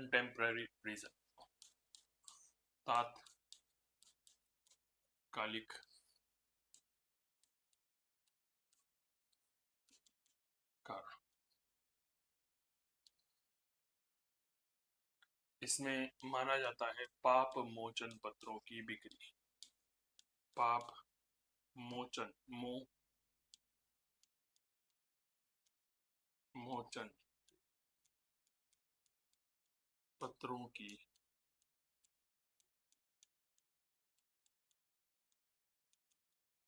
Temporary reason, तात्कालिक कारण। इसमें माना जाता है पाप मोचन पत्रों की बिक्री। पाप मोचन मोचन पत्रों की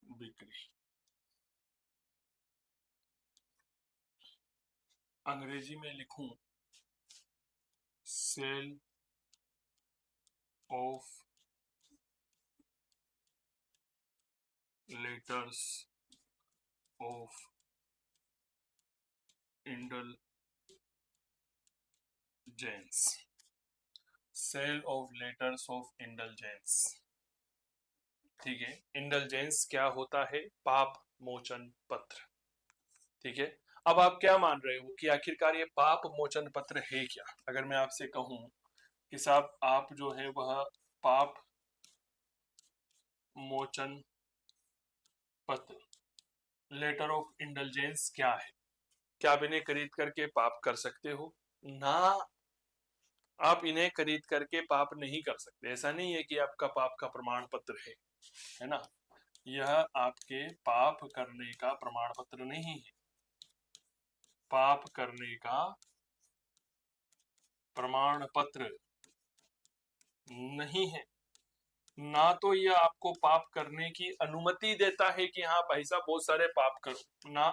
बिक्री। अंग्रेजी में लिखूं, sale of letters of indulgence. Sale of letters of indulgence, ठीक है। इंडलजेंस क्या होता है? पाप मोचन पत्र, ठीक है। अब आप क्या मान रहे हो कि आखिरकार ये पाप मोचन पत्र है क्या? अगर मैं आपसे कहूं कि साहब आप जो है वह पाप मोचन पत्र, लेटर ऑफ इंडलजेंस क्या है? क्या आप इन्हें खरीद करके पाप कर सकते हो? ना, आप इन्हें खरीद करके पाप नहीं कर सकते। ऐसा नहीं है कि आपका पाप का प्रमाण पत्र है ना। यह आपके पाप करने का प्रमाण पत्र नहीं है, पाप करने का प्रमाण पत्र नहीं है। ना तो यह आपको पाप करने की अनुमति देता है कि हाँ भाई साहब बहुत सारे पाप करो, ना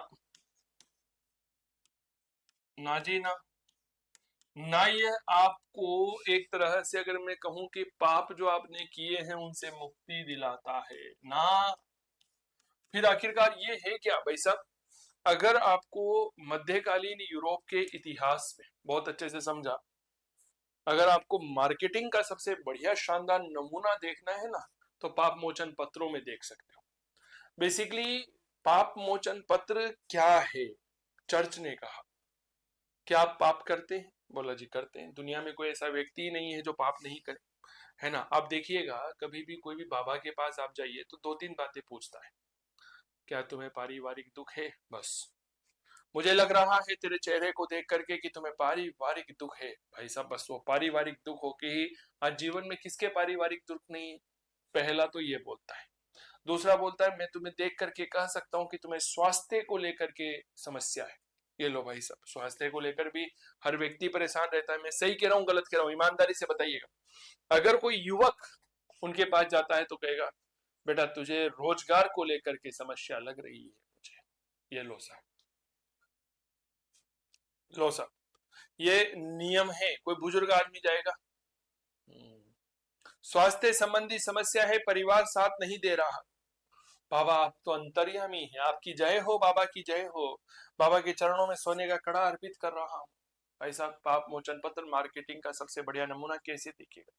ना जी ना। ना यह आपको एक तरह से अगर मैं कहूं कि पाप जो आपने किए हैं उनसे मुक्ति दिलाता है, ना। फिर आखिरकार ये है क्या भाई साहब? अगर आपको मध्यकालीन यूरोप के इतिहास में बहुत अच्छे से समझा, अगर आपको मार्केटिंग का सबसे बढ़िया शानदार नमूना देखना है ना, तो पाप मोचन पत्रों में देख सकते हो। बेसिकली पाप मोचन पत्र क्या है? चर्च ने कहा, क्या आप पाप करते हैं? बोला जी करते हैं। दुनिया में कोई ऐसा व्यक्ति ही नहीं है जो पाप नहीं करे, है ना। आप देखिएगा कभी भी कोई भी बाबा के पास आप जाइए तो दो तीन बातें पूछता है। क्या तुम्हें पारिवारिक दुख है? बस मुझे लग रहा है तेरे चेहरे को देख करके कि तुम्हें पारिवारिक दुख है। भाई साहब बस वो पारिवारिक दुख हो के ही आज जीवन में किसके पारिवारिक दुख नहीं है? पहला तो ये बोलता है। दूसरा बोलता है मैं तुम्हें देख करके कह सकता हूं कि तुम्हें स्वास्थ्य को लेकर के समस्या है। ये लो भाई साहब, स्वास्थ्य को लेकर भी हर व्यक्ति परेशान रहता है। मैं सही कह रहा हूं गलत कह रहा हूं? ईमानदारी से बताइएगा। अगर कोई युवक उनके पास जाता है तो कहेगा बेटा तुझे रोजगार को लेकर के समस्या लग रही है मुझे, ये लो साहब, लो साहब, ये नियम है। कोई बुजुर्ग आदमी जाएगा, स्वास्थ्य संबंधी समस्या है, परिवार साथ नहीं दे रहा। बाबा आप तो अंतर्यामी है, आपकी जय हो, बाबा की जय हो, बाबा के चरणों में सोने का कड़ा अर्पित कर रहा हूं। भाई साहब पाप मोचन पत्र मार्केटिंग का सबसे बढ़िया नमूना कैसे देखिएगा।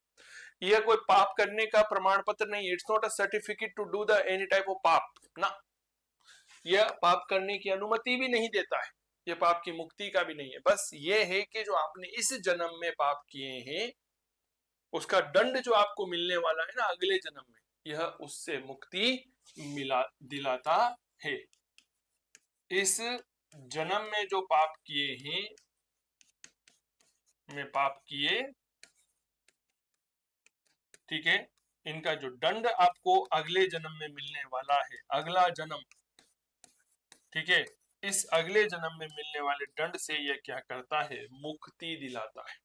यह कोई पाप करने का प्रमाण पत्र नहीं, it's not a certificate to do the any type of पाप ना। यह पाप करने की अनुमति भी नहीं देता है, यह पाप की मुक्ति का भी नहीं है। बस ये है कि जो आपने इस जन्म में पाप किए हैं उसका दंड जो आपको मिलने वाला है ना अगले जन्म में, यह उससे मुक्ति मिला दिलाता है। इस जन्म में जो पाप किए हैं, में पाप किए, ठीक है, इनका जो दंड आपको अगले जन्म में मिलने वाला है, अगला जन्म, ठीक है, इस अगले जन्म में मिलने वाले दंड से यह क्या करता है? मुक्ति दिलाता है,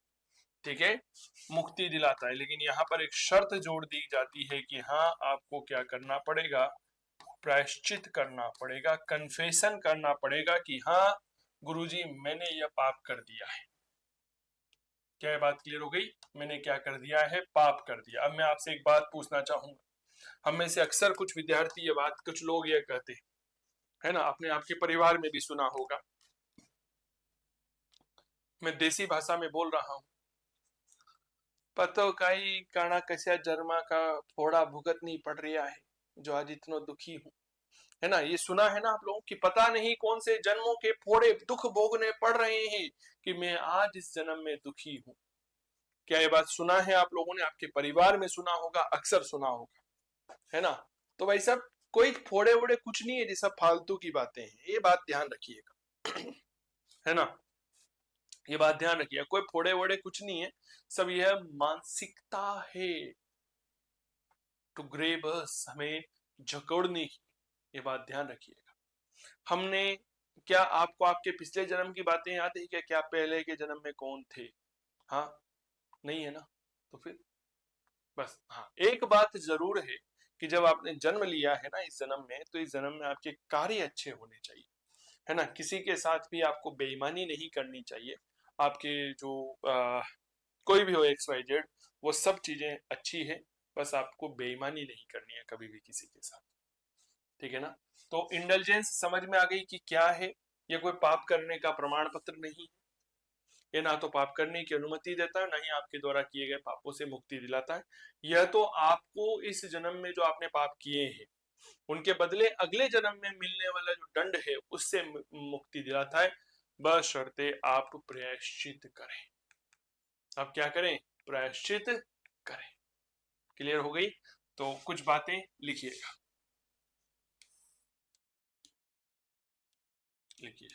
ठीक है, मुक्ति दिलाता है। लेकिन यहाँ पर एक शर्त जोड़ दी जाती है कि हाँ आपको क्या करना पड़ेगा? प्रायश्चित करना पड़ेगा, कन्फेशन करना पड़ेगा कि हाँ गुरुजी मैंने यह पाप कर दिया है। क्या बात क्लियर हो गई? मैंने क्या कर दिया है? पाप कर दिया। अब मैं आपसे एक बात पूछना चाहूंगा। हम में से अक्सर कुछ विद्यार्थी ये बात, कुछ लोग ये कहते हैं, है ना, आपने आपके परिवार में भी सुना होगा, मैं देसी भाषा में बोल रहा हूं, पतो काई काना कस्या जन्मा का फोड़ा भुगतनी पड़ रहा है जो आज इतना दुखी हूं। है ना, ये सुना है ना आप लोगों की? पता नहीं कौन से जन्मों के फोड़े दुख भोगने पड़ रहे हैं कि मैं आज इस जन्म में दुखी हूं। क्या ये बात सुना है आप लोगों ने? आपके परिवार में सुना होगा, अक्सर सुना होगा, है ना? तो भाई साहब कोई फोड़े वोड़े कुछ नहीं है, ये सब फालतू की बातें हैं, ये बात ध्यान रखिएगा। है ना? ये बात ध्यान रखिए, कोई फोड़े वोड़े कुछ नहीं है, सब यह मानसिकता है, टू ग्रेब अस, हमें जकड़ने की, ये बात ध्यान रखिएगा। हमने क्या आपको आपके पिछले जन्म की बातें याद है क्या? क्या पहले के जन्म में कौन थे? हाँ, नहीं है ना? तो फिर बस हाँ, एक बात जरूर है कि जब आपने जन्म लिया है ना इस जन्म में, तो इस जन्म में आपके कार्य अच्छे होने चाहिए, है ना? किसी के साथ भी आपको बेईमानी नहीं करनी चाहिए। आपके जो कोई भी हो, एक्स वाई जेड, वो सब चीजें अच्छी है, बस आपको बेईमानी नहीं करनी है कभी भी किसी के साथ, ठीक है ना? तो इंटेलिजेंस समझ में आ गई कि क्या है? ये कोई पाप करने का प्रमाण पत्र नहीं है, ये ना तो पाप करने की अनुमति देता है, ना ही आपके द्वारा किए गए पापों से मुक्ति दिलाता है। यह तो आपको इस जन्म में जो आपने पाप किए हैं उनके बदले अगले जन्म में मिलने वाला जो दंड है उससे मुक्ति दिलाता है, बशर्ते आप प्रायश्चित करें। आप क्या करें? प्रायश्चित करें। क्लियर हो गई? तो कुछ बातें लिखिएगा, लिखिए।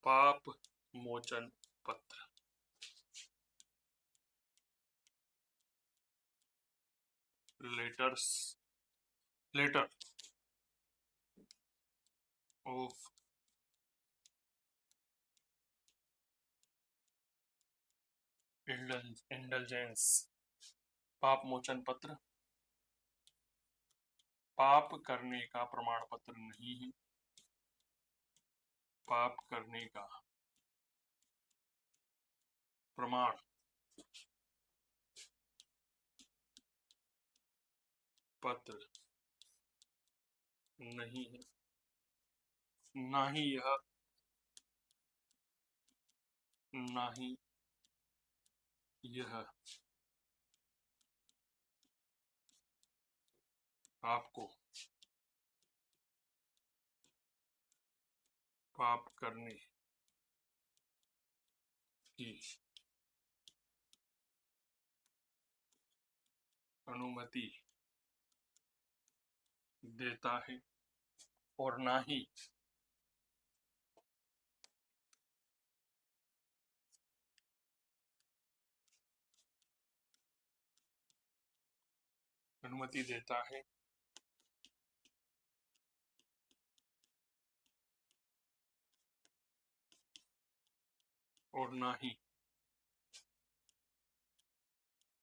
पाप मोचन पत्र, लेटर्स, लेटर ऑफ इंडल्जेंस, पाप मोचन पत्र पाप करने का प्रमाण पत्र नहीं है, पाप करने का प्रमाण पत्र नहीं है, ना ही यह, ना ही यह आपको पाप करने की अनुमति देता है, और ना ही अनुमति देता है और ना ही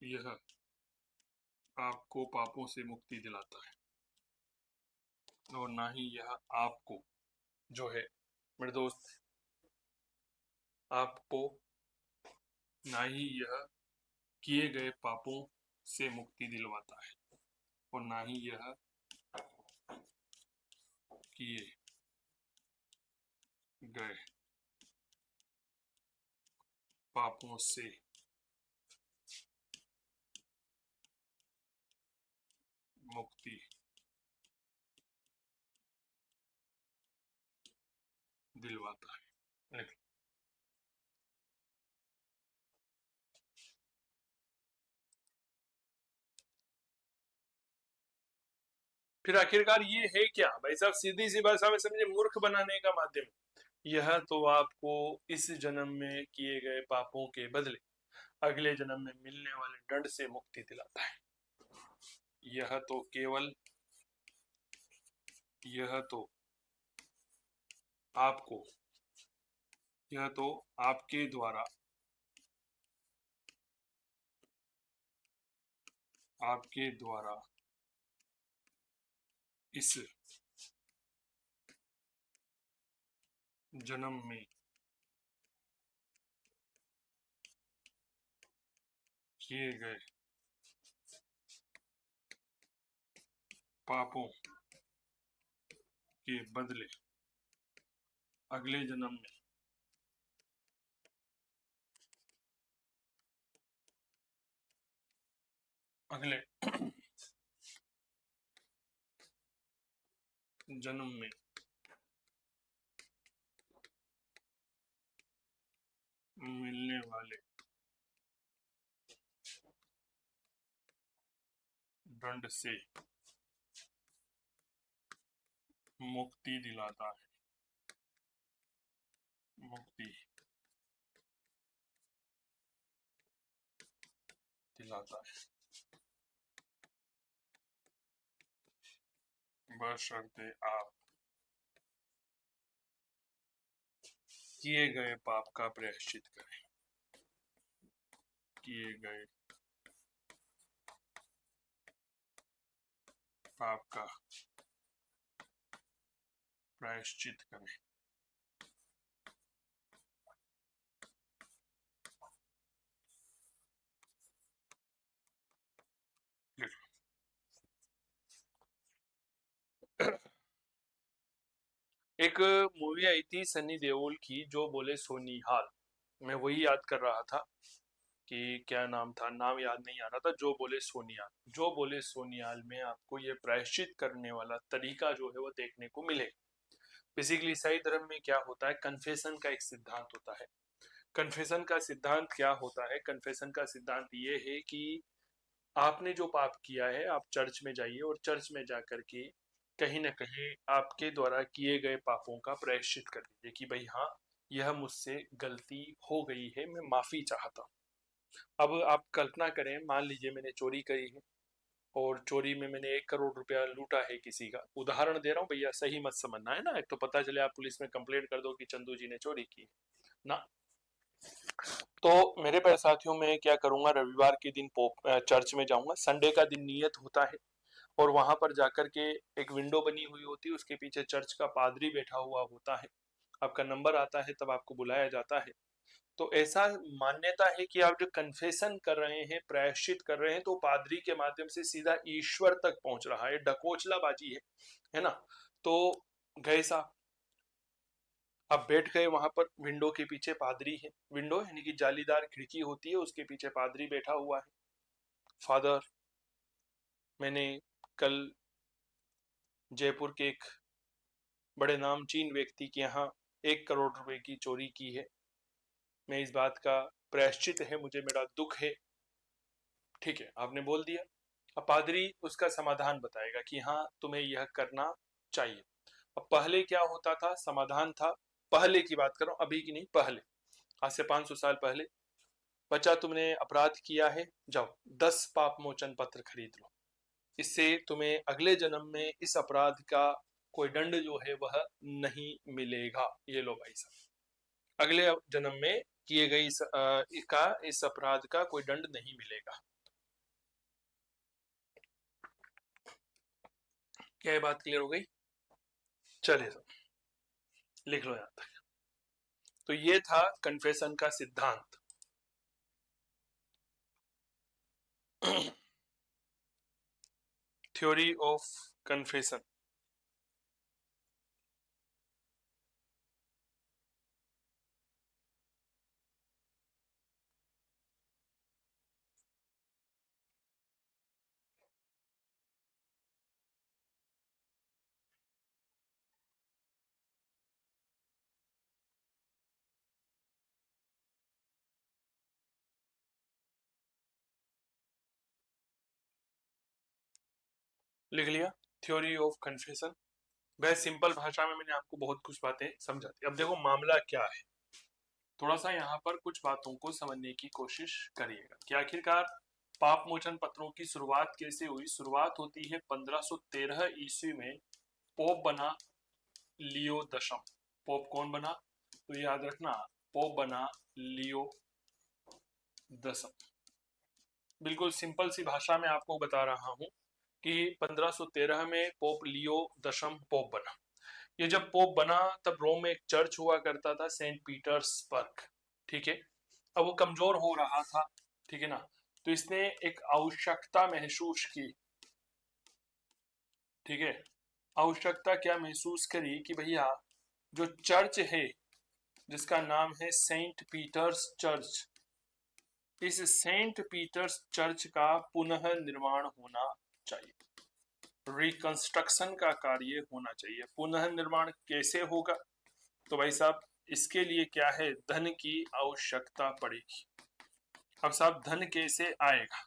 यह आपको पापों से मुक्ति दिलाता है, और ना ही यह आपको जो है मेरे दोस्त, आपको ना ही यह किए गए पापों से मुक्ति दिलवाता है, और ना ही यह किए गए पापों से मुक्ति दिलवाता है। फिर आखिरकार ये है क्या भाई साहब? सीधी सी भाषा में समझे, मूर्ख बनाने का माध्यम। यह तो आपको इस जन्म में किए गए पापों के बदले अगले जन्म में मिलने वाले दंड से मुक्ति दिलाता है। यह तो केवल, यह तो आपको, यह तो आपके द्वारा, आपके द्वारा इस जन्म में किए गए पापों के बदले अगले जन्म में, अगले जन्म में मिलने वाले दंड से मुक्ति दिलाता है, मुक्ति दिलाता है, बशर्ते आप किए गए पाप का प्रायश्चित करें, किए गए पाप का प्रायश्चित करें। एक मूवी आई थी सनी देओल की, जो बोले सोनिहाल, मैं वही याद कर रहा था कि क्या नाम था, नाम याद नहीं आ रहा था। जो बोले सोनियाल, जो बोले सोनियाल में आपको ये प्रायश्चित करने वाला तरीका जो है वो देखने को मिले। बेसिकली ईसाई धर्म में क्या होता है, कन्फेशन का एक सिद्धांत होता है। कन्फेशन का सिद्धांत क्या होता है, कन्फेशन का सिद्धांत ये है कि आपने जो पाप किया है, आप चर्च में जाइए और चर्च में जाकर के कहीं ना कहीं आपके द्वारा किए गए पापों का प्रायश्चित कर दीजिए कि भाई हाँ, यह मुझसे गलती हो गई है, मैं माफी चाहता हूँ। अब आप कल्पना करें, मान लीजिए मैंने चोरी करी है और चोरी में मैंने 1 करोड़ रुपया लूटा है किसी का, उदाहरण दे रहा हूँ भैया, सही मत समझना है ना, एक तो पता चले आप पुलिस में कंप्लेंट कर दो कि चंदू जी ने चोरी की ना। तो मेरे प्यारे साथियों, मैं क्या करूंगा, रविवार के दिन चर्च में जाऊंगा, संडे का दिन नियत होता है, और वहां पर जाकर के एक विंडो बनी हुई होती है, उसके पीछे चर्च का पादरी बैठा हुआ होता है, आपका नंबर आता है तब आपको बुलाया जाता है। तो ऐसा मान्यता है कि आप जो कन्फेशन कर रहे हैं, प्रायश्चित कर रहे हैं, तो पादरी के माध्यम से सीधा ईश्वर तक पहुंच रहा है, डकोचला बाजी है ना। तो गए साहब, अब बैठ गए वहां पर, विंडो के पीछे पादरी है, विंडो यानी कि जालीदार खिड़की होती है, उसके पीछे पादरी बैठा हुआ है। फादर, मैंने कल जयपुर के एक बड़े नामचीन व्यक्ति के यहाँ 1 करोड़ रुपए की चोरी की है, मैं इस बात का प्रायश्चित है, मुझे मेरा दुख है। ठीक है, आपने बोल दिया। अब पादरी उसका समाधान बताएगा कि हाँ, तुम्हें यह करना चाहिए। अब पहले क्या होता था, समाधान था, पहले की बात कर रहा हूं, अभी की नहीं, पहले, आज से 500 साल पहले, बच्चा तुमने अपराध किया है, जाओ 10 पाप मोचन पत्र खरीद लो, इससे तुम्हें अगले जन्म में इस अपराध का कोई दंड जो है वह नहीं मिलेगा। ये लो भाई साहब, अगले जन्म में किए गए इस अपराध का कोई दंड नहीं मिलेगा। क्या ये बात क्लियर हो गई? चलिए सब लिख लो यहां तक। तो ये था कन्फेशन का सिद्धांत। Theory of confession. लिख लिया, थ्योरी ऑफ कन्फेशन। वह सिंपल भाषा में मैंने आपको बहुत कुछ बातें समझा दी। अब देखो मामला क्या है, थोड़ा सा यहाँ पर कुछ बातों को समझने की कोशिश करिएगा कि आखिरकार पाप मोचन पत्रों की शुरुआत कैसे हुई। शुरुआत होती है 1513 ईस्वी में, पोप बना लियो दशम। पोप कौन बना, तो याद रखना, पोप बना लियो दशम। बिल्कुल सिंपल सी भाषा में आपको बता रहा हूं कि 1513 में पोप लियो दशम पोप बना। ये जब पोप बना तब रोम में एक चर्च हुआ करता था, सेंट पीटर्सबर्ग, ठीक है। अब वो कमजोर हो रहा था, ठीक है ना, तो इसने एक आवश्यकता महसूस की, ठीक है। आवश्यकता क्या महसूस करी कि भैया जो चर्च है, जिसका नाम है सेंट पीटर्स चर्च, इस सेंट पीटर्स चर्च का पुनः निर्माण होना चाहिए, रिकंस्ट्रक्शन का कार्य होना चाहिए। पुनः निर्माण कैसे होगा, तो भाई साहब इसके लिए क्या है, धन की आवश्यकता पड़ेगी। अब साहब धन कैसे आएगा,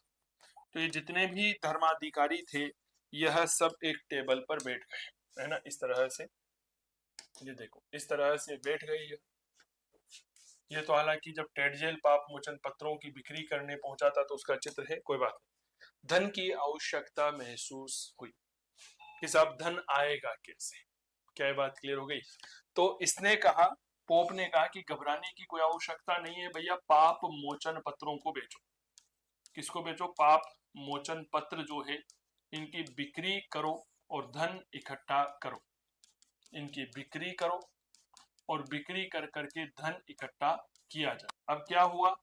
तो ये जितने भी धर्माधिकारी थे यह सब एक टेबल पर बैठ गए, है ना, इस तरह से, ये देखो इस तरह से बैठ गई है। ये तो हालांकि जब टेडजेल पाप मोचन पत्रों की बिक्री करने पहुंचा था तो उसका चित्र है, कोई बात नहीं। धन की आवश्यकता महसूस हुई कि साहब धन आएगा कैसे, क्या ये बात क्लियर हो गई। तो इसने कहा, पोप ने कहा कि घबराने की कोई आवश्यकता नहीं है भैया, पाप मोचन पत्रों को बेचो। किसको बेचो, पाप मोचन पत्र जो है इनकी बिक्री करो और धन इकट्ठा करो, इनकी बिक्री करो और बिक्री कर करके धन इकट्ठा किया जाए। अब क्या हुआ,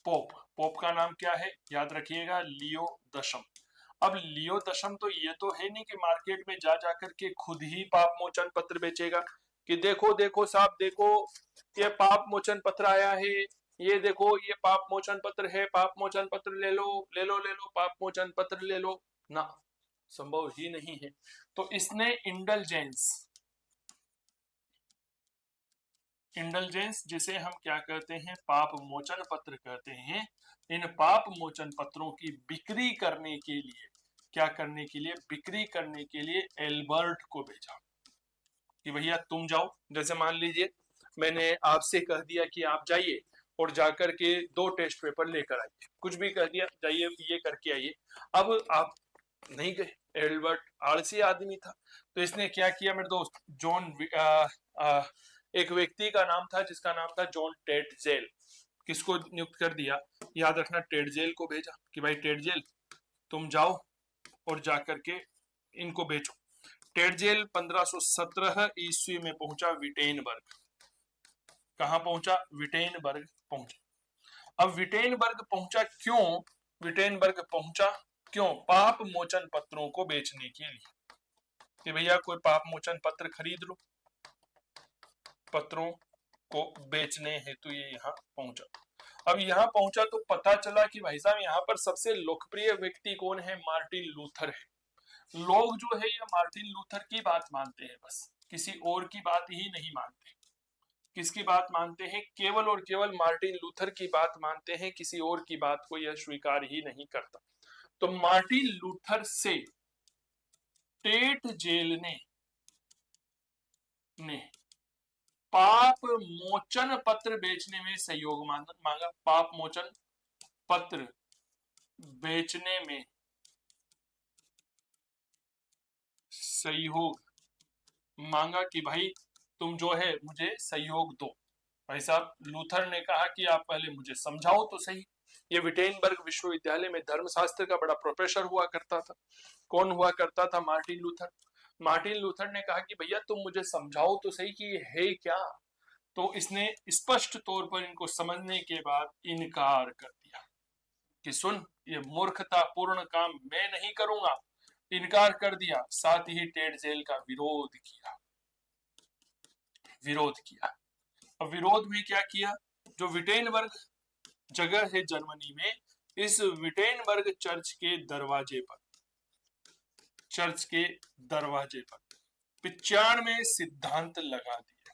पोप का नाम क्या है, याद रखिएगा, लियो दशम। अब लियो दशम तो ये तो है नहीं कि मार्केट में जा जाकर के खुद ही पाप मोचन पत्र बेचेगा कि देखो देखो साहब देखो ये पाप मोचन पत्र आया है, ये देखो ये पाप मोचन पत्र है, पाप मोचन पत्र ले लो ले लो ले लो, पाप मोचन पत्र ले लो ना, संभव ही नहीं है। तो इसने इंडलजेंस जिसे हम क्या कहते हैं, पाप मोचन पत्र कहते हैं, इन पाप मोचन पत्रों की बिक्री करने के लिए, क्या करने के लिए, बिक्री करने के लिए एल्बर्ट को भेजा कि भैया तुम जाओ। जैसे मान लीजिए मैंने आपसे कह दिया कि आप जाइए और जाकर के 2 टेस्ट पेपर लेकर आइए, कुछ भी कह दिया जाइए ये करके आइए। अब आप नहीं गए, एल्बर्ट आलसी आदमी था, तो इसने क्या किया मेरे दोस्त, एक व्यक्ति का नाम था जिसका नाम था जॉन टेडजेल, किसको नियुक्त कर दिया, याद रखना, टेडजेल को भेजा कि भाई टेडजेल तुम जाओ और जाकर के इनको बेचो। टेडजेल 1517 ईस्वी में पहुंचा विटेनबर्ग। कहां पहुंचा, विटेनबर्ग पहुंचा। अब विटेनबर्ग पहुंचा क्यों, विटेनबर्ग पहुंचा क्यों, पाप मोचन पत्रों को बेचने के लिए कि भैया कोई पाप मोचन पत्र खरीद लो, पत्रों को बेचने हेतु ये यहाँ पहुंचा। अब यहाँ पहुंचा तो पता चला कि भाई साहब यहाँ पर सबसे लोकप्रिय व्यक्ति कौन है, मार्टिन लूथर है। लोग जो है ये मार्टिन लूथर की बात मानते हैं, बस किसी और की बात ही नहीं मानते। किसकी बात मानते हैं, केवल और केवल मार्टिन लूथर की बात मानते हैं, किसी और की बात को यह स्वीकार ही नहीं करता। तो मार्टिन लूथर से टेट जेल ने पाप मोचन पत्र बेचने में सहयोग मांगा, पाप मोचन पत्र बेचने में सहयोग मांगा कि भाई तुम जो है मुझे सहयोग दो। भाई साहब लूथर ने कहा कि आप पहले मुझे समझाओ तो सही। ये विटेनबर्ग विश्वविद्यालय में धर्मशास्त्र का बड़ा प्रोफेसर हुआ करता था। कौन हुआ करता था, मार्टिन लूथर। मार्टिन लूथर ने कहा कि भैया तुम मुझे समझाओ तो सही कि ये है क्या। तो इसने स्पष्ट तौर पर इनको समझने के बाद इनकार कर दिया कि सुन ये मूर्खतापूर्ण काम मैं नहीं करूंगा, इनकार कर दिया। साथ ही टेडजेल का विरोध किया। अब विरोध में क्या किया, जो विटेनबर्ग जगह है जर्मनी में, इस विटेनबर्ग चर्च के दरवाजे पर 95 सिद्धांत लगा दिए।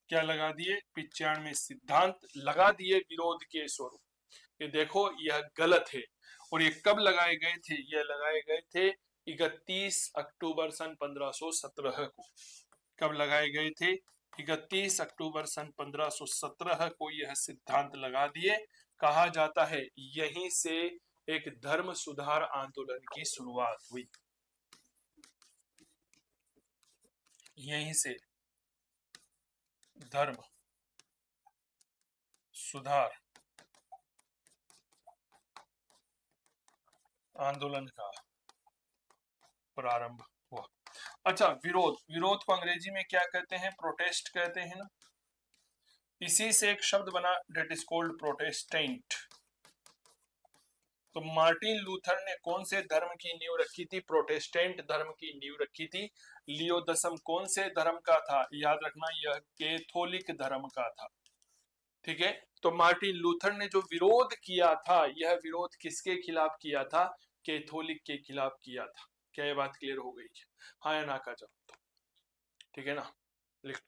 क्या लगा दिए, 95 सिद्धांत लगा दिए विरोध के स्वरूप। ये देखो यह गलत है। और ये कब लगाए गए थे, ये लगाए गए थे 31 अक्टूबर सन 1517 को। कब लगाए गए थे, 31 अक्टूबर सन 1517 को यह सिद्धांत लगा दिए। कहा जाता है यहीं से एक धर्म सुधार आंदोलन की शुरुआत हुई, यहीं से धर्म सुधार आंदोलन का प्रारंभ हुआ। अच्छा, विरोध को अंग्रेजी में क्या कहते हैं, प्रोटेस्ट कहते हैं ना। इसी से एक शब्द बना डेट इज कॉल्ड प्रोटेस्टेंट। तो मार्टिन लूथर ने कौन से धर्म की नींव रखी थी, प्रोटेस्टेंट धर्म की नींव रखी थी। लियो दसम कौन से धर्म का था, याद रखना यह कैथोलिक धर्म का था। ठीक है, तो मार्टिन लूथर ने जो विरोध किया था, यह विरोध किसके खिलाफ किया था, कैथोलिक के खिलाफ किया था। क्या ये बात क्लियर हो गई है, हाँ या ना का जवाब। ठीक है ना, लिख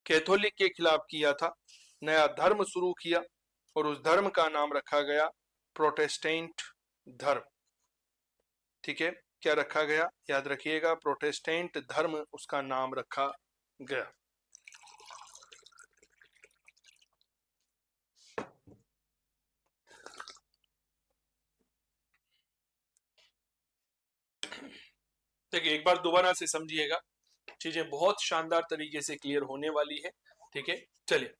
कैथोलिक के खिलाफ किया था, नया धर्म शुरू किया और उस धर्म का नाम रखा गया प्रोटेस्टेंट धर्म। ठीक है, क्या रखा गया, याद रखिएगा, प्रोटेस्टेंट धर्म उसका नाम रखा गया। देखिए एक बार दोबारा से समझिएगा, चीजें बहुत शानदार तरीके से क्लियर होने वाली है। ठीक है, चलिए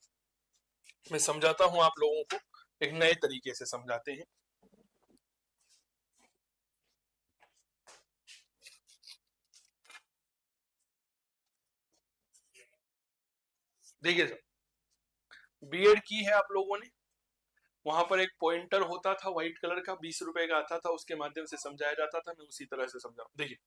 मैं समझाता हूं आप लोगों को, एक नए तरीके से समझाते हैं। देखिए सर, बीएड की है आप लोगों ने, वहां पर एक पॉइंटर होता था व्हाइट कलर का, 20 रुपए का आता था, उसके माध्यम से समझाया जाता था। मैं उसी तरह से समझाऊं। देखिए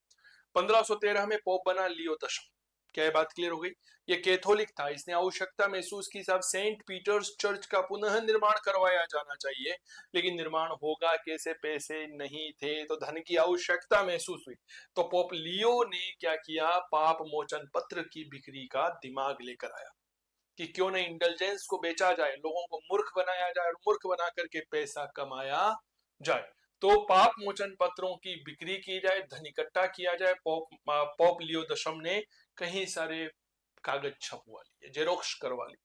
1513 में पोप बना लियो दशम। क्या ये बात क्लियर हो गई? ये कैथोलिक था, इसने आवश्यकता महसूस की साहब सेंट पीटर्स चर्च का पुनः निर्माण करवाया जाना चाहिए, लेकिन निर्माण होगा कैसे, पैसे नहीं थे, तो धन की आवश्यकता महसूस हुई। तो पोप लियो ने क्या किया, पाप मोचन पत्र की बिक्री का दिमाग लेकर आया कि क्यों नहीं इंटेलिजेंस को बेचा जाए, लोगों को मूर्ख बनाया जाए और मूर्ख बना करके पैसा कमाया जाए। तो पाप मोचन पत्रों की बिक्री की जाए, धन इकट्ठा किया जाए। पोप लियो दशम ने कई सारे कागज छपवा लिए, जेरोक्स करवा ली,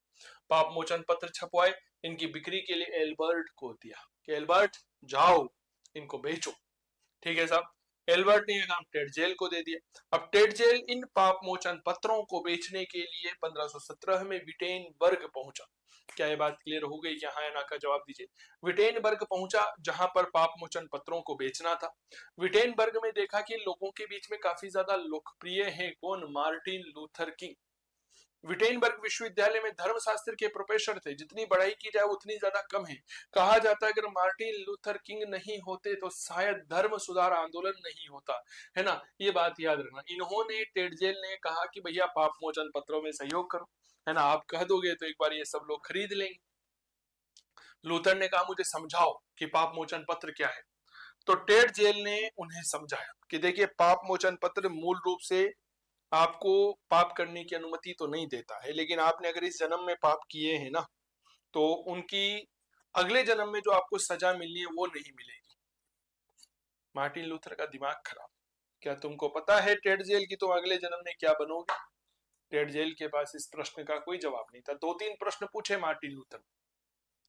पाप मोचन पत्र छपवाए, इनकी बिक्री के लिए एल्बर्ट को दिया कि एल्बर्ट जाओ इनको बेचो। ठीक है साहब, एल्बर्ट ने यह काम टेडजेल को दे दिया। अब टेडजेल इन पाप मोचन पत्रों को बेचने के लिए 1517 में विटेनबर्ग पहुंचा। क्या ये बात क्लियर हो गई? हाँ या ना का जवाब दीजिए। विटेनबर्ग पहुंचा जहां पर पाप मोचन पत्रों को बेचना था। विटेनबर्ग में देखा कि लोगों के बीच में काफी ज्यादा लोकप्रिय है कौन, मार्टिन लूथर किंग। विटेनबर्ग विश्वविद्यालय में धर्मशास्त्र के प्रोफेसर थे, जितनी पढ़ाई की जाए उतनी ज्यादा कम है। कहा जाता है अगर मार्टिन लूथर किंग नहीं होते तो शायद धर्म सुधार आंदोलन नहीं होता, है ना, ये बात याद रखना। इन्होंने, टेडजेल ने कहा कि भैया पाप मोचन पत्रों में सहयोग करो, है ना, आप कह दोगे तो एक बार ये सब लोग खरीद लेंगे। लूथर ने कहा मुझे समझाओ कि पाप मोचन पत्र क्या है। तो टेडजेल ने उन्हें समझाया कि देखिए पाप मोचन पत्र मूल रूप से आपको पाप करने की अनुमति तो नहीं देता है, लेकिन आपने अगर इस जन्म में पाप किए हैं ना, तो उनकी अगले जन्म में जो आपको सजा मिलनी है वो नहीं मिलेगी। मार्टिन लूथर का दिमाग खराब। क्या तुमको पता है टेडजेल की तुम अगले जन्म में क्या बनोगे? टेडजेल के पास इस प्रश्न का कोई जवाब नहीं था। 2-3 प्रश्न पूछे मार्टिन लूथर,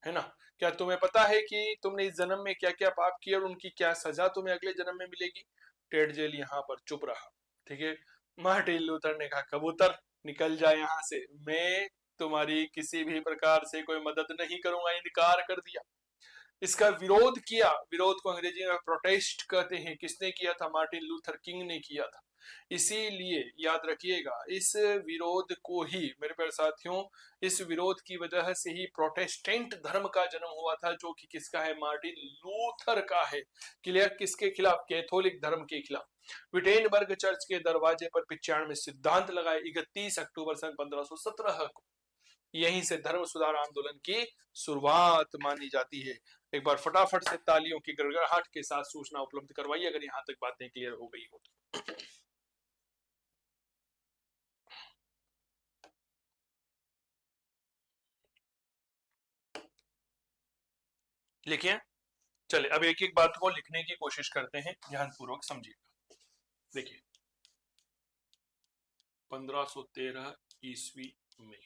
है ना, क्या तुम्हें पता है कि तुमने इस जन्म में क्या क्या पाप किया और उनकी क्या सजा तुम्हें अगले जन्म में मिलेगी? टेडजेल यहाँ पर चुप रहा। ठीक है, मार्टिन लूथर ने कहा कबूतर निकल जाए यहाँ से, मैं तुम्हारी किसी भी प्रकार से कोई मदद नहीं करूंगा, इनकार कर दिया। इसका विरोध किया, विरोध को अंग्रेजी में प्रोटेस्ट कहते हैं। किसने किया था? मार्टिन लूथर किंग ने किया था। इसीलिए याद रखिएगा, इस विरोध को ही मेरे प्यारे साथियों, इस विरोध की वजह से ही प्रोटेस्टेंट धर्म का जन्म हुआ था, जो कि किसका है? मार्टिन लूथर का है। क्लियर? किसके खिलाफ? कैथोलिक धर्म के खिलाफ। विटेनबर्ग चर्च के दरवाजे पर 95 सिद्धांत लगाए 31 अक्टूबर सन 1517 को। यहीं से धर्म सुधार आंदोलन की शुरुआत मानी जाती है। एक बार फटाफट से तालियों की गड़गड़ाहट के साथ सूचना उपलब्ध करवाइए अगर यहां तक बातें क्लियर हो गई हो तो। लिखिए। चले अब एक एक बात को लिखने की कोशिश करते हैं, ध्यानपूर्वक समझिएगा। देखिए 1513 ईस्वी में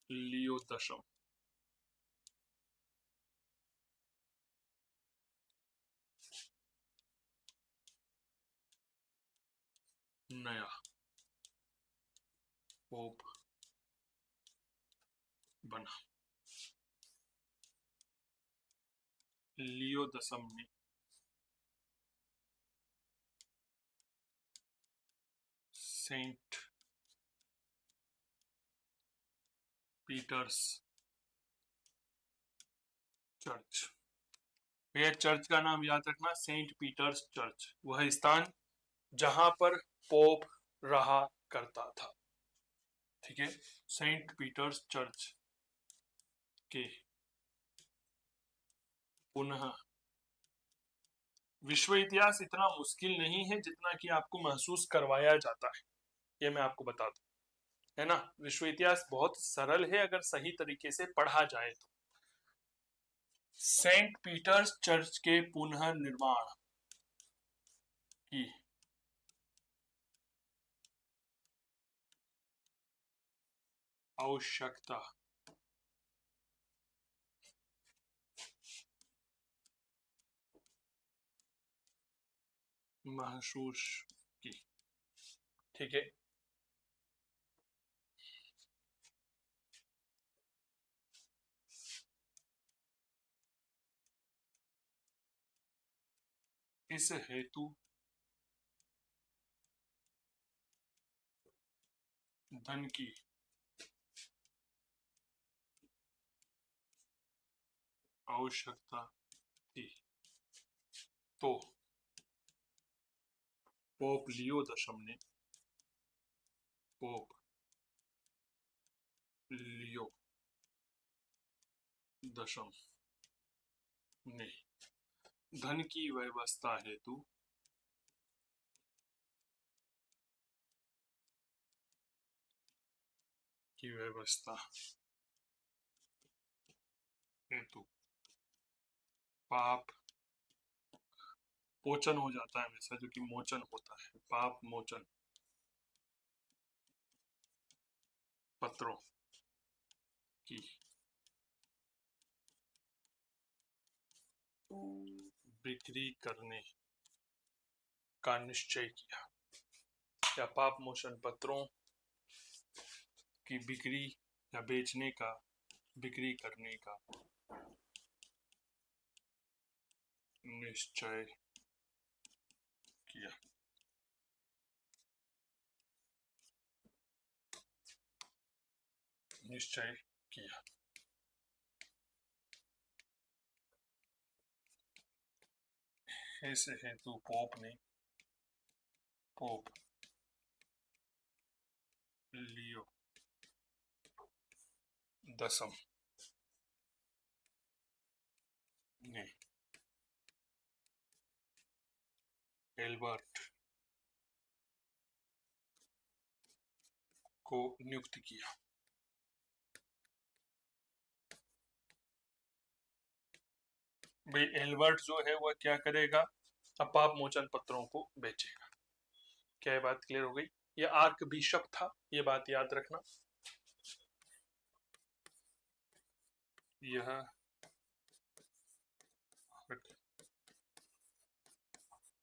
लियो दशम नया पोप बना। लियो दशम ने सेंट पीटर्स चर्च, यह चर्च का नाम याद रखना, सेंट पीटर्स चर्च, वह स्थान जहां पर पोप रहा करता था। ठीक है, सेंट पीटर्स चर्च के पुनः विश्व इतिहास इतना मुश्किल नहीं है जितना कि आपको महसूस करवाया जाता है, ये मैं आपको बता दूं, है ना। विश्व इतिहास बहुत सरल है अगर सही तरीके से पढ़ा जाए तो। सेंट पीटर्स चर्च के पुनर्निर्माण की आवश्यकता महसूस की। ठीक है, इस हेतु धन की आवश्यकता थी। तो पोप लियो दशम ने पोप लियो दशम ने धन की व्यवस्था हेतु की व्यवस्था हेतु पाप पोचन हो जाता है हमेशा, जो कि मोचन होता है, पाप मोचन पत्रों की बिक्री करने का निश्चय किया, या पाप मोचन पत्रों की बिक्री या बेचने का, बिक्री करने का निश्चय किया। निश्चय किया। ऐसे हेतु पोप लियो दसम ने एल्बर्ट को नियुक्त किया। भाई एल्बर्ट जो है वह क्या करेगा, पाप मोचन पत्रों को बेचेगा। क्या ये बात क्लियर हो गई? ये आर्क बिशप था, ये बात याद रखना। यह आर्क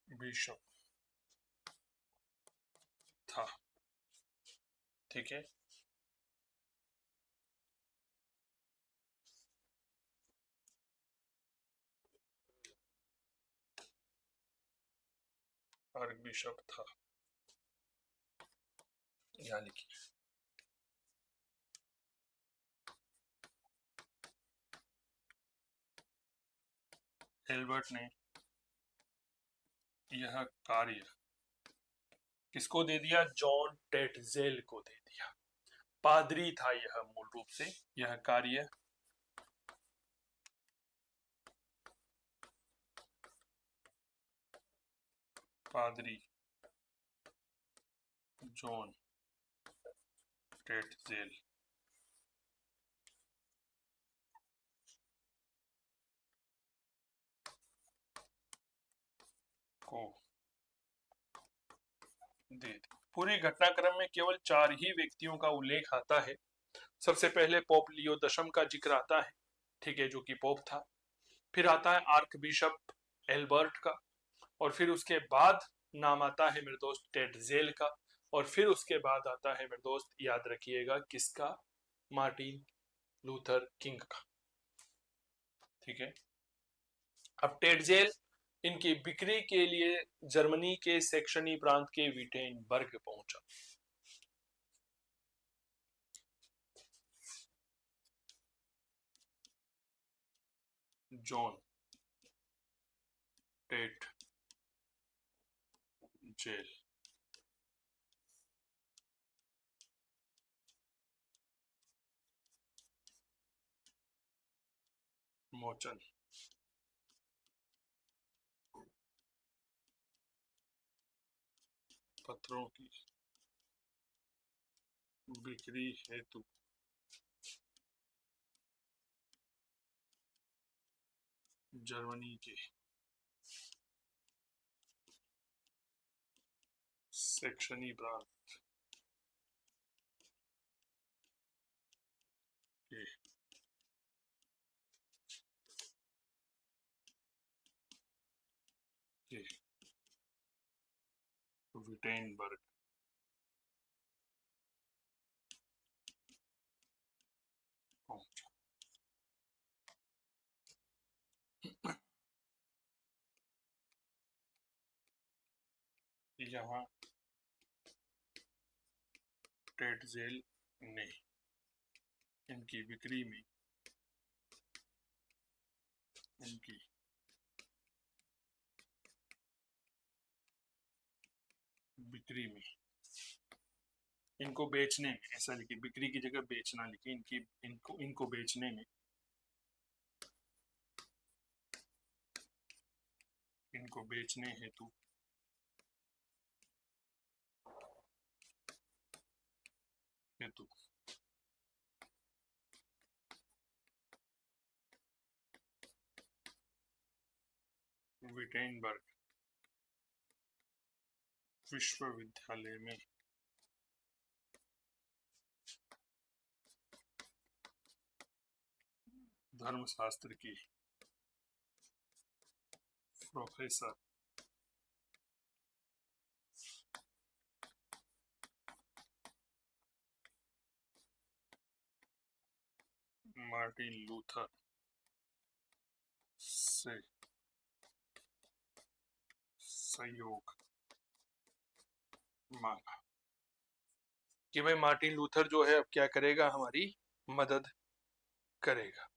बिशप था, ठीक है। आर्क बिशप था, यानी कि एल्बर्ट ने यह कार्य किसको दे दिया? जॉन टेटजेल को दे दिया। पादरी था यह मूल रूप से। यह कार्य पादरी जॉन टेटजेल को दे दी। पूरी घटनाक्रम में केवल 4 ही व्यक्तियों का उल्लेख आता है। सबसे पहले पोप लियो दशम का जिक्र आता है, ठीक है, जो कि पोप था। फिर आता है आर्क बिशप एल्बर्ट का, और फिर उसके बाद नाम आता है मेरे दोस्त टेटजेल का, और फिर उसके बाद आता है मेरे दोस्त, याद रखिएगा किसका? मार्टिन लूथर किंग का, ठीक है। अब टेटजेल इनकी बिक्री के लिए जर्मनी के सेक्शनी प्रांत के विटेनबर्ग पहुंचा। जॉन टेट जेल मोचन पत्रों की बिक्री हेतु जर्मनी के सेक्शनी प्रांत के विटेनबर्ग पहुंचा। यहाँ टेटजेल ने इनकी बिक्री में इनको बेचने में, ऐसा लिखिए, बिक्री की जगह बेचना लिखिए, इनको बेचने में, इनको बेचने हेतु विटेनबर्ग विश्वविद्यालय में धर्मशास्त्र की प्रोफेसर मार्टिन लूथर से सहयोग मांगा कि भाई मार्टिन लूथर जो है अब क्या करेगा, हमारी मदद करेगा।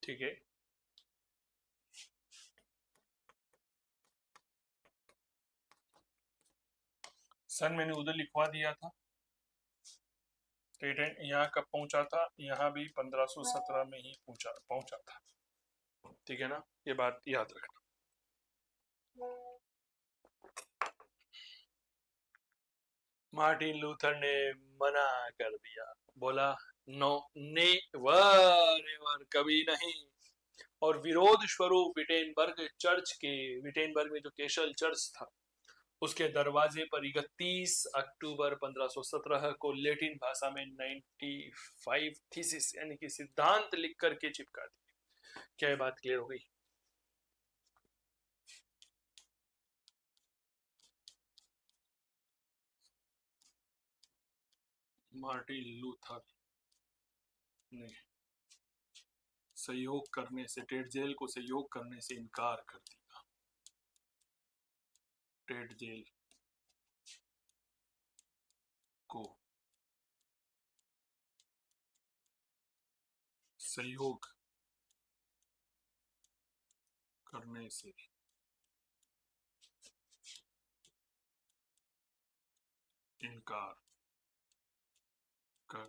ठीक है, सन मैंने उधर लिखवा दिया था। ट्रीडेंट यहाँ कब पहुंचा था, यहाँ भी 1517 में ही पहुंचा था। ठीक है ना, ये बात याद रखना। मार्टिन लूथर ने मना कर दिया, बोला नो, नेवर, कभी नहीं। और विरोध स्वरूप विटेनबर्ग में जो केशल चर्च था, उसके दरवाजे पर 31 अक्टूबर 1517 को लैटिन भाषा में 95 थीसिस यानी कि सिद्धांत लिख करके चिपका दी। क्या ये बात क्लियर हो गई? मार्टिन लूथर ने सहयोग करने से, टेटजेल को सहयोग करने से इनकार कर दिया। टेटजेल को सहयोग करने से इनकार कर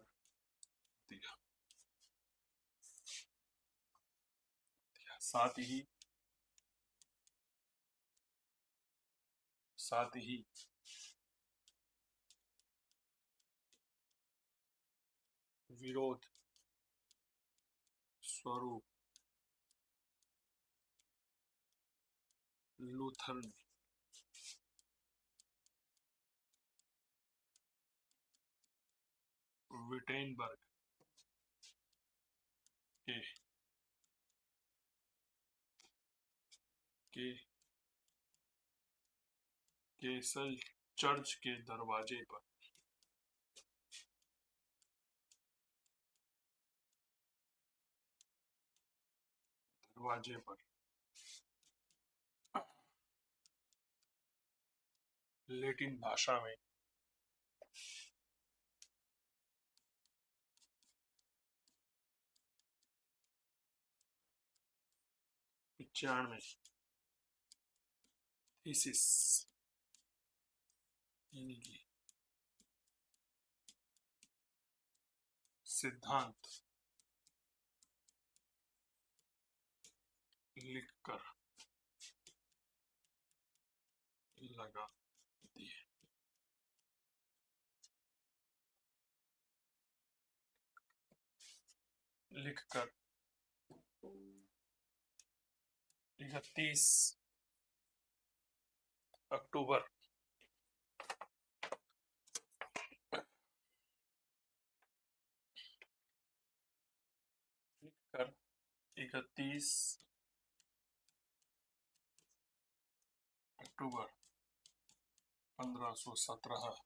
दिया। साथ ही विरोध स्वरूप लूथर ने विटेनबर्ग के केसल चर्च के दरवाजे पर लैटिन भाषा में 95 थीसिस यानी कि सिद्धांत लिखकर लगा दिए। लिखकर 31 अक्टूबर लिखकर 31 अक्टूबर 1517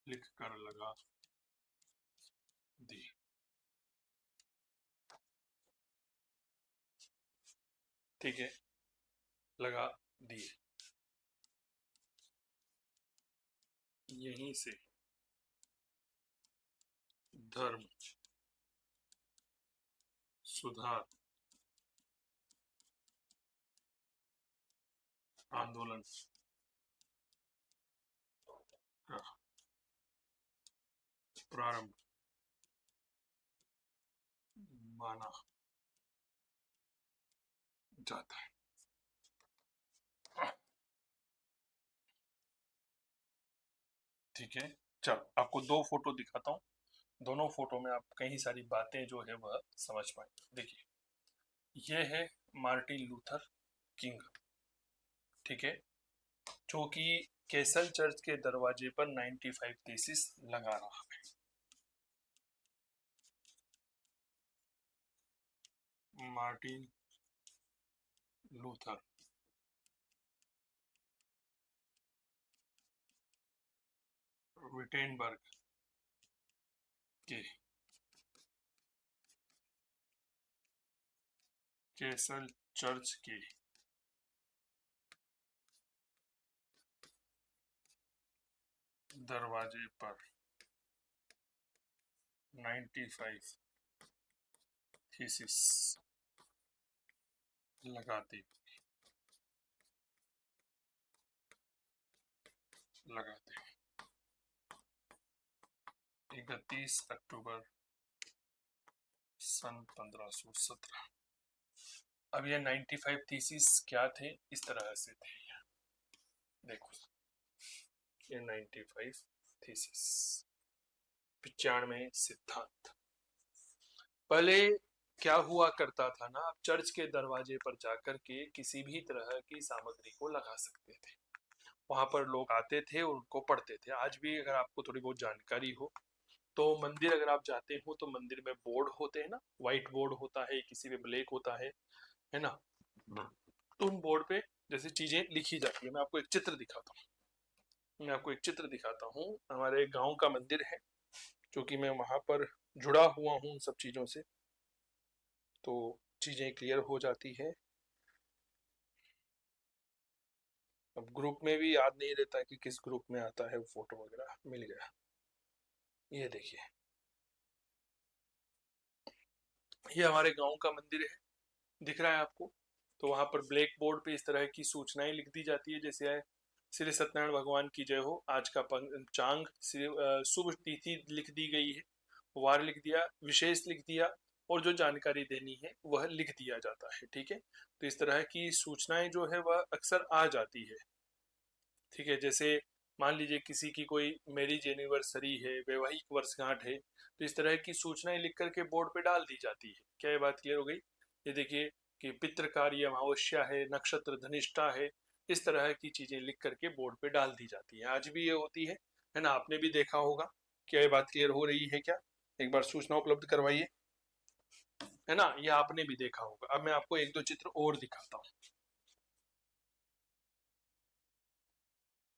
लिखकर लगा दी। ठीक है, लगा दिए। यहीं से धर्म सुधार आंदोलन का प्रारंभ माना जाता है। ठीक है, चल आपको दो फोटो दिखाता हूँ। दोनों फोटो में आप कई सारी बातें जो है वह समझ पाए। देखिए, ये है मार्टिन लूथर किंग, ठीक है, जो कि कैसल चर्च के दरवाजे पर 95 थीसिस लगा रहा है। मार्टिन लूथर विटेनबर्ग के कैसल चर्च के दरवाजे पर 95 थीसिस लगाते 31 अक्टूबर सन 1517। अब ये 95 थीसिस क्या थे, इस तरह से थे। देखो, ये 95 थीसिस, 95 सिद्धांत। पहले क्या हुआ करता था ना, आप चर्च के दरवाजे पर जाकर के किसी भी तरह की सामग्री को लगा सकते थे। वहां पर लोग आते थे और उनको पढ़ते थे। आज भी अगर आपको थोड़ी बहुत जानकारी हो तो मंदिर अगर आप जाते हो तो मंदिर में बोर्ड होते हैं ना, व्हाइट बोर्ड होता है, किसी पे ब्लैक होता है ना, तो उन बोर्ड पे जैसे चीजें लिखी जाती है। मैं आपको एक चित्र दिखाता हूँ। मैं आपको एक चित्र दिखाता हूँ। हमारे गांव का मंदिर है, क्योंकि मैं वहां पर जुड़ा हुआ हूँ उन सब चीजों से, तो चीजें क्लियर हो जाती है। अब ग्रुप में भी याद नहीं रहता कि किस ग्रुप में आता है वो फोटो वगैरह। मिल गया, ये देखिए, ये हमारे गांव का मंदिर है, दिख रहा है आपको। तो वहां पर ब्लैक बोर्ड पे इस तरह की सूचनाएं लिख दी जाती है, जैसे है श्री सत्यनारायण भगवान की जय हो, आज का पंचांग, शुभ तिथि लिख दी गई है, वार लिख दिया, विशेष लिख दिया, और जो जानकारी देनी है वह लिख दिया जाता है। ठीक है, तो इस तरह की सूचनाएं जो है वह अक्सर आ जाती है। ठीक है, जैसे मान लीजिए किसी की कोई मैरिज एनिवर्सरी है, वैवाहिक वर्षगांठ है, तो इस तरह की सूचनाएं लिख करके बोर्ड पे डाल दी जाती है। क्या ये बात क्लियर हो गई? ये देखिए कि पितृकार्य अमावस्या है, नक्षत्र धनिष्ठा है, इस तरह की चीजें लिख करके बोर्ड पे डाल दी जाती है। आज भी ये होती है ना, आपने भी देखा होगा। क्या ये बात क्लियर हो रही है क्या? एक बार सूचना उपलब्ध करवाइए, है ना, ये आपने भी देखा होगा। अब मैं आपको एक दो चित्र और दिखाता हूँ,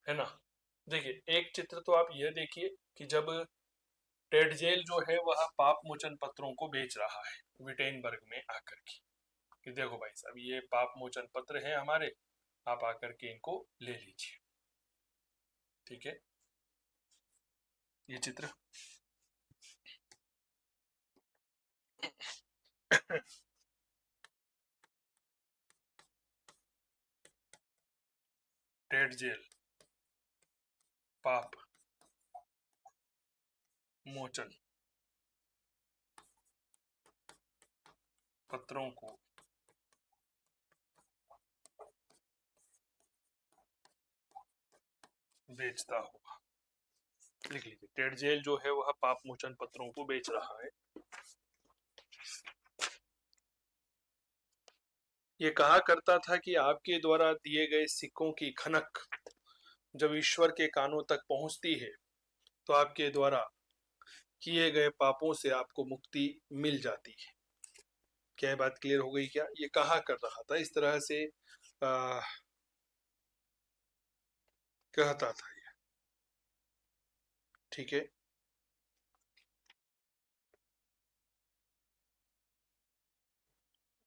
है ना। देखिए, एक चित्र तो आप यह देखिए कि जब टेडजेल जो है वह पाप मोचन पत्रों को बेच रहा है विटेनबर्ग में आकर के, कि देखो भाई साहब, ये पाप मोचन पत्र है हमारे, आप आकर के इनको ले लीजिए। ठीक है, ये चित्र टेड जेल पाप मोचन पत्रों को बेचता होगा। लिख लीजिए, टेड जेल जो है वह पाप मोचन पत्रों को बेच रहा है। ये कहा करता था कि आपके द्वारा दिए गए सिक्कों की खनक जब ईश्वर के कानों तक पहुंचती है तो आपके द्वारा किए गए पापों से आपको मुक्ति मिल जाती है। क्या ये बात क्लियर हो गई? क्या ये कहा कर रहा था, इस तरह से कहता था ये। ठीक है,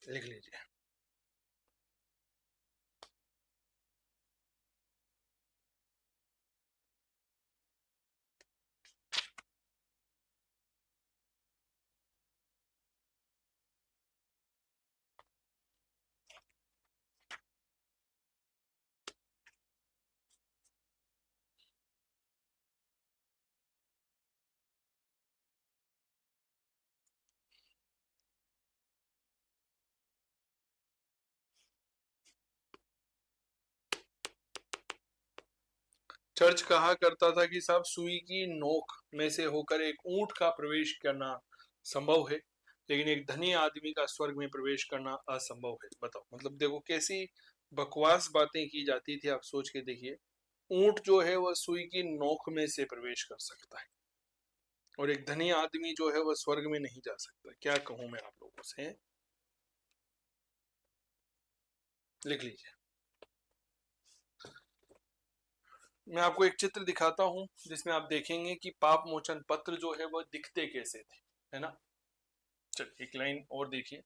लिख लीजिए। चर्च कहा करता था कि साहब सुई की नोक में से होकर एक ऊंट का प्रवेश करना संभव है, लेकिन एक धनी आदमी का स्वर्ग में प्रवेश करना असंभव है। बताओ, मतलब देखो कैसी बकवास बातें की जाती थी, आप सोच के देखिए। ऊंट जो है वह सुई की नोक में से प्रवेश कर सकता है और एक धनी आदमी जो है वह स्वर्ग में नहीं जा सकता। क्या कहूं मैं आप लोगों से? लिख लीजिए। मैं आपको एक चित्र दिखाता हूं जिसमें आप देखेंगे कि पाप मोचन पत्र जो है वह दिखते कैसे थे, है ना। चलिए एक लाइन और देखिए।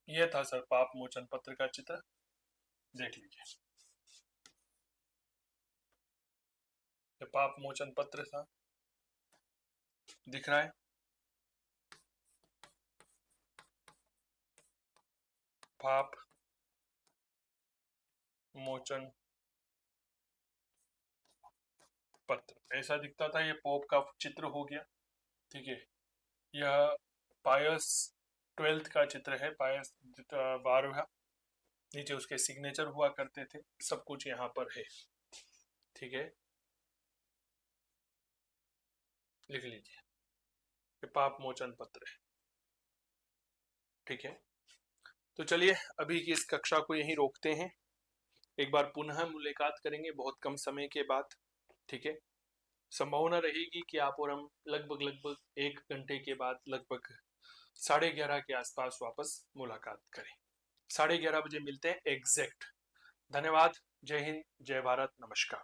यह था सर पाप मोचन पत्र का चित्र, देख लीजिए। ये पाप मोचन पत्र था, दिख रहा है। पाप मोचन पत्र ऐसा दिखता था। ये पोप का चित्र हो गया, ठीक है। यह पायस 12th का चित्र है, पायस 12वां। नीचे उसके सिग्नेचर हुआ करते थे, सब कुछ यहाँ पर है, ठीक है। लिख लीजिए, ये पाप मोचन पत्र है, ठीक है। तो चलिए अभी की इस कक्षा को यहीं रोकते हैं। एक बार पुनः मुलाकात करेंगे बहुत कम समय के बाद, ठीक है। संभावना रहेगी कि आप और हम लगभग लगभग 1 घंटे के बाद लगभग 11:30 के आसपास वापस मुलाकात करें। 11:30 बजे मिलते हैं एग्जैक्ट। धन्यवाद। जय हिंद, जय भारत, नमस्कार।